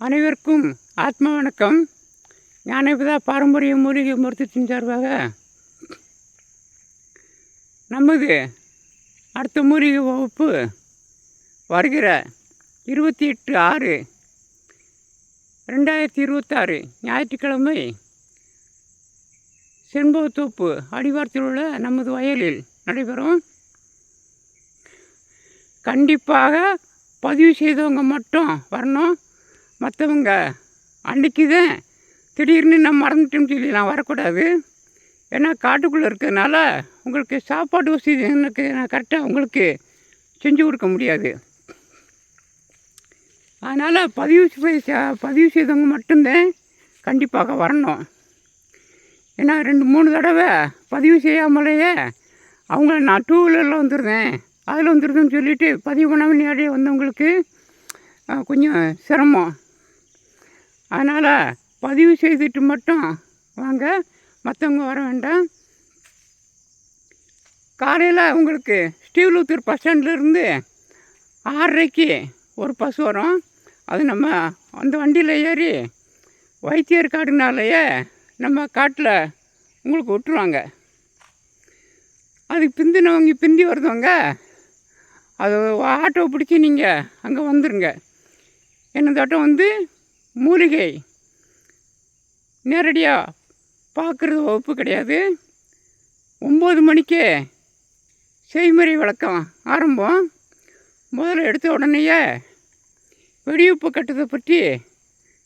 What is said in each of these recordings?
அனைவருக்கும் ஆத்ம வணக்கம். ஞானபிதா பாரம்பரிய மூலிகை மருத்துவத்தின் சார்பாக நமது அடுத்த மூலிகை வகுப்பு வருகிற 28/6/2026 ஞாயிற்றுக்கிழமை செண்பகத்தோப்பு அடிவாரத்தில் உள்ள நமது வயலில் நடைபெறும். கண்டிப்பாக பதிவு செய்தவங்க மட்டும் வரணும். மற்றவங்க அன்றைக்கி தான் திடீர்னு நான் மறந்துட்டேன்னு சொல்லி நான் வரக்கூடாது. ஏன்னா காட்டுக்குள்ளே இருக்கிறதுனால உங்களுக்கு சாப்பாடு வசதி எனக்கு நான் கரெக்டாக உங்களுக்கு செஞ்சு கொடுக்க முடியாது. அதனால் பதிவு செய்தவங்க மட்டும்தான் கண்டிப்பாக வரணும். ஏன்னா 2-3 தடவை பதிவு செய்யாமலேயே அவங்கள நான் 2 வீலரில் வந்துடுறேன் அதில் வந்துடுதுன்னு சொல்லிவிட்டு பதிவு பண்ணாமல் நேரடியாக வந்தவங்களுக்கு கொஞ்சம் சிரமம். அதனால் பதிவு செய்துட்டு மட்டும் வாங்க, மற்றவங்க வர வேண்டாம். காலையில் உங்களுக்கு ஸ்ரீவில்லிபுத்தூர் பஸ் ஸ்டாண்ட்லேருந்து 6:30க்கு ஒரு பஸ் வரும். அது நம்ம அந்த வண்டியில் ஏறி வைத்தியர் காடுனாலேயே நம்ம காட்டில் உங்களுக்கு விட்டுருவாங்க. அதுக்கு பிந்தி வருதவங்க அது ஆட்டோ பிடிச்சி நீங்கள் அங்கே வந்துடுங்க. என்ன தோட்டம் மூலிகை நேரடியாக பார்க்குறது வகுப்பு கிடையாது. 9 மணிக்கே செய்முறை விளக்கம் ஆரம்பம். முதல்ல எடுத்த உடனேயே வெடியுப்பு கட்டுறதை பற்றி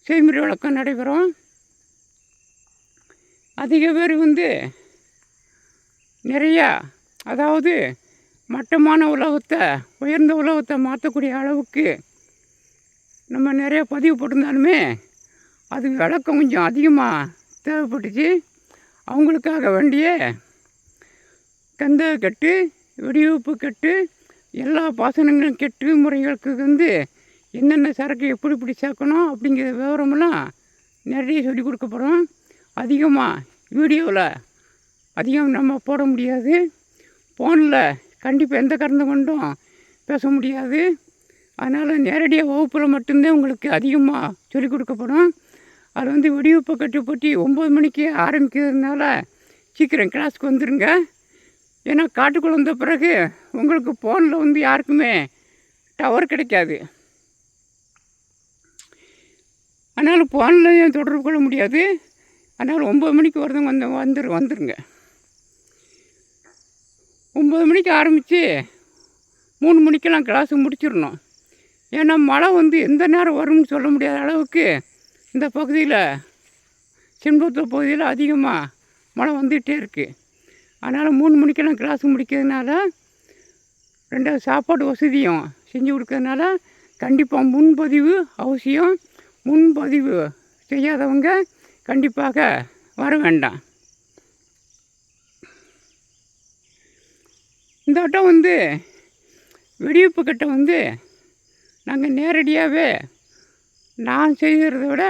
செய்முறை விளக்கம் நடைபெறும். அதிக பேர் நிறையா, அதாவது மட்டமான உலகத்தை உயர்ந்த உலகத்தை மாற்றக்கூடிய அளவுக்கு நம்ம நிறைய பதிவு போட்டிருந்தாலுமே அது விளக்கம் கொஞ்சம் அதிகமாக தேவைப்பட்டுச்சு. அவங்களுக்காக வேண்டிய கந்தக கட்டு, வெடியுப்பு கட்டு, எல்லா பாசனங்களும் கெட்டு முறைகளுக்கு என்னென்ன சரக்கு எப்படி சேர்க்கணும் அப்படிங்கிற விவரமெல்லாம் நிறைய சொல்லி கொடுக்கப்படும். அதிகமாக வீடியோவில் அதிகம் நம்ம போட முடியாது. ஃபோனில் கண்டிப்பாக எந்த கறந்து கொண்டும் பேச முடியாது. அதனால் நேரடியாக வகுப்பில் மட்டும்தான் உங்களுக்கு அதிகமாக சொல்லிக் கொடுக்கப்படும். அது வெடியுப்பு கட்டு பற்றி 9 மணிக்கு ஆரம்பிக்கிறதுனால சீக்கிரம் கிளாஸுக்கு வந்துடுங்க. ஏன்னா காட்டுக்குள்ளே வந்த பிறகு உங்களுக்கு ஃபோனில் யாருக்குமே டவர் கிடைக்காது. அதனால் ஃபோனில் தொடர்பு கொள்ள முடியாது. அதனால் 9 மணிக்கு வந்துடுங்க. 9 மணிக்கு ஆரம்பித்து 3 மணிக்கெல்லாம் கிளாஸு முடிச்சிடணும். ஏன்னா மழை எந்த நேரம் வரும்னு சொல்ல முடியாத அளவுக்கு இந்த பகுதியில் செண்பகத்தோப்பு பகுதியில் அதிகமாக மழை வந்துகிட்டே இருக்குது. அதனால் 3 மணிக்கெல்லாம் கிளாஸு முடிக்கிறதுனால 2வது சாப்பாடு வசதியும் செஞ்சு கொடுக்கறதுனால கண்டிப்பாக முன்பதிவு அவசியம். முன்பதிவு செய்யாதவங்க கண்டிப்பாக வர வேண்டாம். இந்த வட்டம் வெடியுப்பு கட்டை நாங்கள் நேரடியாகவே நான் செய்கிறத விட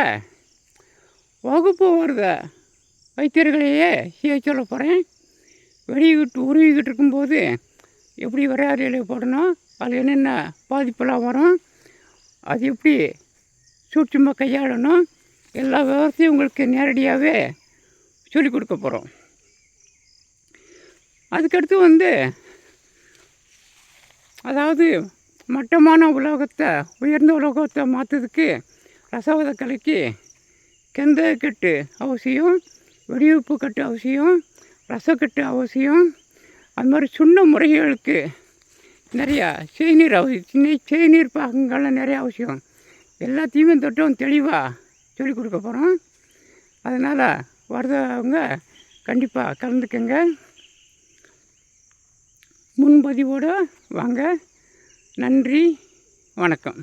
வகுப்பு வருத வைத்தியர்களையே செய்ய சொல்ல போகிறேன். உருவிக்கிட்டு இருக்கும்போது எப்படி வரையாறையில போடணும், அது என்னென்ன பாதிப்பெல்லாம் வரும், அது எப்படி சூட்சமாக கையாளணும், எல்லா விவரத்தையும் உங்களுக்கு நேரடியாகவே சொல்லிக் கொடுக்க போகிறோம். அதுக்கடுத்து அதாவது மட்டமான உலோகத்தை உயர்ந்த உலோகத்தை மாற்றுறதுக்கு ரசவத கலைக்கு கந்தக கட்டு அவசியம், வெடியுப்பு கட்டு அவசியம், ரசக்கட்டு அவசியம். அது மாதிரி சுண்ண முறைகளுக்கு நிறையா செய்நீர் பாகங்கள்லாம் நிறையா அவசியம். எல்லாத்தையுமே தொட்டும் தெளிவாக சொல்லிக் கொடுக்க போகிறோம். அதனால் வரவங்க கண்டிப்பாக கலந்துக்கங்க. முன்பதிவோடு வாங்க. நன்றி, வணக்கம்.